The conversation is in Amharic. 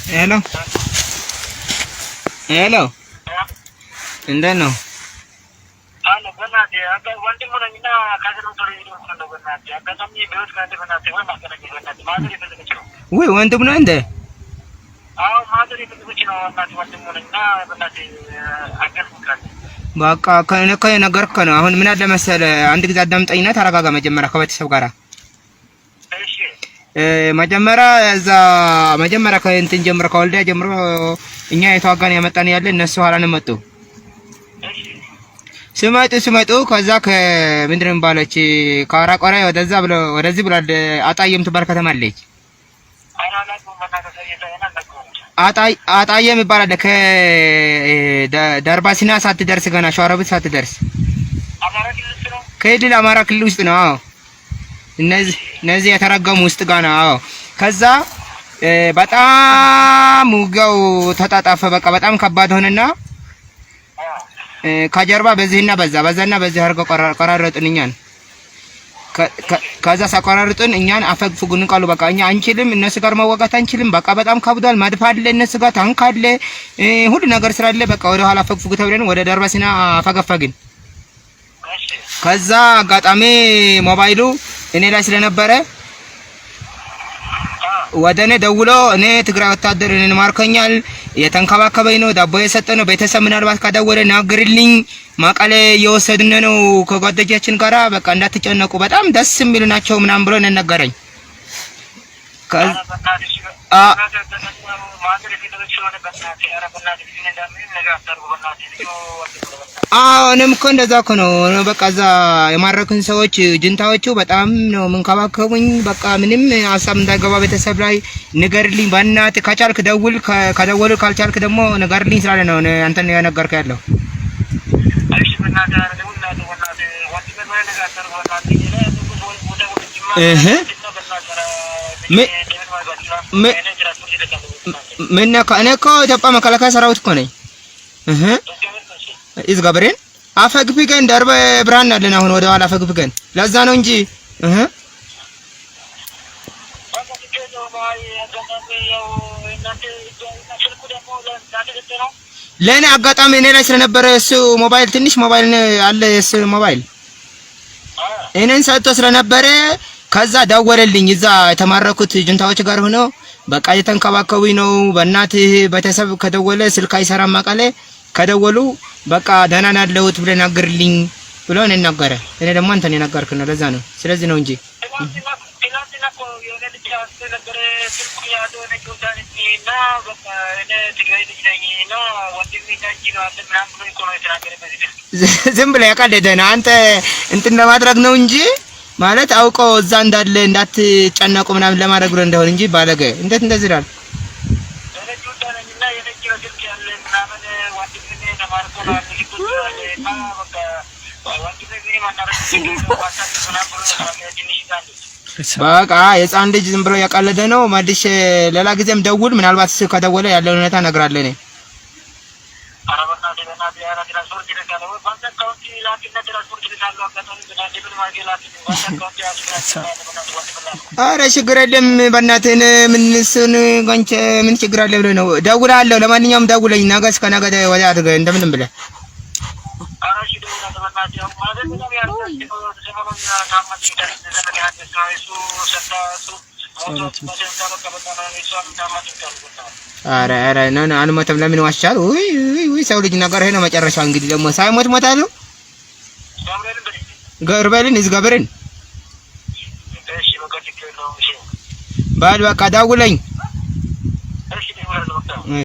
Hello. Hello. እንዴት ነው? አለ በእናቴ ወንድሙ ነኝና ካገሩ ቶሎ ነው በእናቴ አጋጣሚ ቢወት ካንተ በእናቴ ወይ ማከረኝ በእናቴ ማዘር የፈለገች ነው። ወይ ወንድሙ ነው እንዴ? አዎ ማዘር የፈለገች ነው እናቴ ወንድሙ ነኝና በእናቴ አገርኩት። በቃ ከእኔ ነገርኩህ ነው። አሁን ምን አለ መሰለህ አንድ ጊዜ አዳምጠኝና ተረጋጋ። መጀመሪያ ከቤተሰብ ጋራ መጀመሪያ ከእንትን ጀምሮ ከወልዲያ ጀምሮ እኛ የተዋጋን ያመጣን ያለ እነሱ ኋላ ነው መጡ። ሲመጡ ከዛ ከምንድን ነው የሚባለች ከአራቆራ ወደዚህ ብሎ አጣዬ የምትባል ከተማ አለች። አጣዬ የሚባል አለ ከደርባሲና ሳትደርስ ገና ሸዋሮቢት ሳትደርስ ከድል አማራ ክልል ውስጥ ነው። አዎ እነዚህ የተረገሙ ውስጥ ጋር ነው። አዎ ከዛ በጣም ውጊያው ተጣጣፈ። በቃ በጣም ከባድ ሆነና ከጀርባ በዚህና በዛና በዚህ አድርገው ቆራረጡን እኛን። ከዛ ሳቆራረጡን እኛን አፈግፍጉን ቃሉ። በቃ እኛ አንችልም፣ እነሱ ጋር መዋጋት አንችልም። በቃ በጣም ከብዷል። መድፍ አለ፣ እነሱ ጋር ታንክ አለ፣ ሁሉ ነገር ስላለ በቃ ወደ ኋላ አፈግፍጉ ተብለን ወደ ደርባሲና አፈገፈግን። ከዛ አጋጣሚ ሞባይሉ እኔ ላይ ስለነበረ ወደ እኔ ደውሎ እኔ ትግራይ ወታደር እኔን ማርከኛል፣ የተንከባከበኝ ነው፣ ዳቦ የሰጠ ነው፣ ቤተሰብ ምናልባት ካደወለ ናግርልኝ፣ መቀሌ እየወሰድን ነው ከጓደኛችን ጋራ በቃ እንዳትጨነቁ በጣም ደስ የሚሉ ናቸው ምናምን ብሎ እኔን ነገረኝ። እኔም እኮ እንደዛ እኮ ነው። በቃ እዛ የማረኩን ሰዎች ጅንታዎቹ በጣም ነው የምንከባከቡኝ። በቃ ምንም ሀሳብ እንዳይገባ ቤተሰብ ላይ ንገርልኝ በእናትህ፣ ከቻልክ ደውል፣ ከደወሉ ካልቻልክ ደግሞ ንገርልኝ ስላለ ነው አንተን የነገርኩ ያለው። ምን እኔ እኮ ኢትዮጵያ መከላከያ ሰራዊት እኮ ነኝ። ይዝገብሬን አፈግፍገን ደርበ ብርሃን አለን። አሁን ወደ ኋላ አፈግፍገን ለዛ ነው እንጂ ለኔ አጋጣሚ እኔ ላይ ስለነበረ እሱ ሞባይል ትንሽ ሞባይል አለ እሱ ሞባይል እኔን ሰጥቶ ስለነበረ ከዛ ደወለልኝ። እዛ የተማረኩት ጅንታዎች ጋር ሆኖ በቃ የተንከባከቡኝ ነው። በእናትህ ቤተሰብ ከደወለ ስልክ አይሰራም መቀሌ ከደወሉ በቃ ደህና ነኝ ያለሁት ብለህ ናገርልኝ ብሎ እኔን ነገረ። እኔ ደግሞ አንተን የነገርኩ ነው ለዛ ነው። ስለዚህ ነው እንጂ ዝም ብለህ ያቀለደ ነው አንተ እንትን ለማድረግ ነው እንጂ ማለት አውቆ እዛ እንዳለ እንዳትጨነቁ ምናምን ለማድረግ ብሎ እንደሆነ እንጂ ባለገ እንዴት እንደዚህ ይላል? በቃ የጻን ልጅ ዝም ብሎ ያቀለደ ነው። መልሼ ሌላ ጊዜም ደውል፣ ምናልባት እሱ ከደወለ ያለውን ሁኔታ እነግራለሁ እኔ። ኧረ ችግር የለም በእናትህ ምን ችግር አለ ብለህ ነው? ደውላለሁ። ለማንኛውም ደውለኝ ነገ እስከ ነገ ወዲያ አድርገህ እንደምንም ብለህ ኧረ አልሞተም። ለምን ዋሻል? ውይ ሰው ልጅ ነገር ይሄ ነው መጨረሻው። እንግዲህ ደግሞ ሳይሞት ሞታል። ገብርኤልን ይዝገብርን በል በቃ ደውለኝ።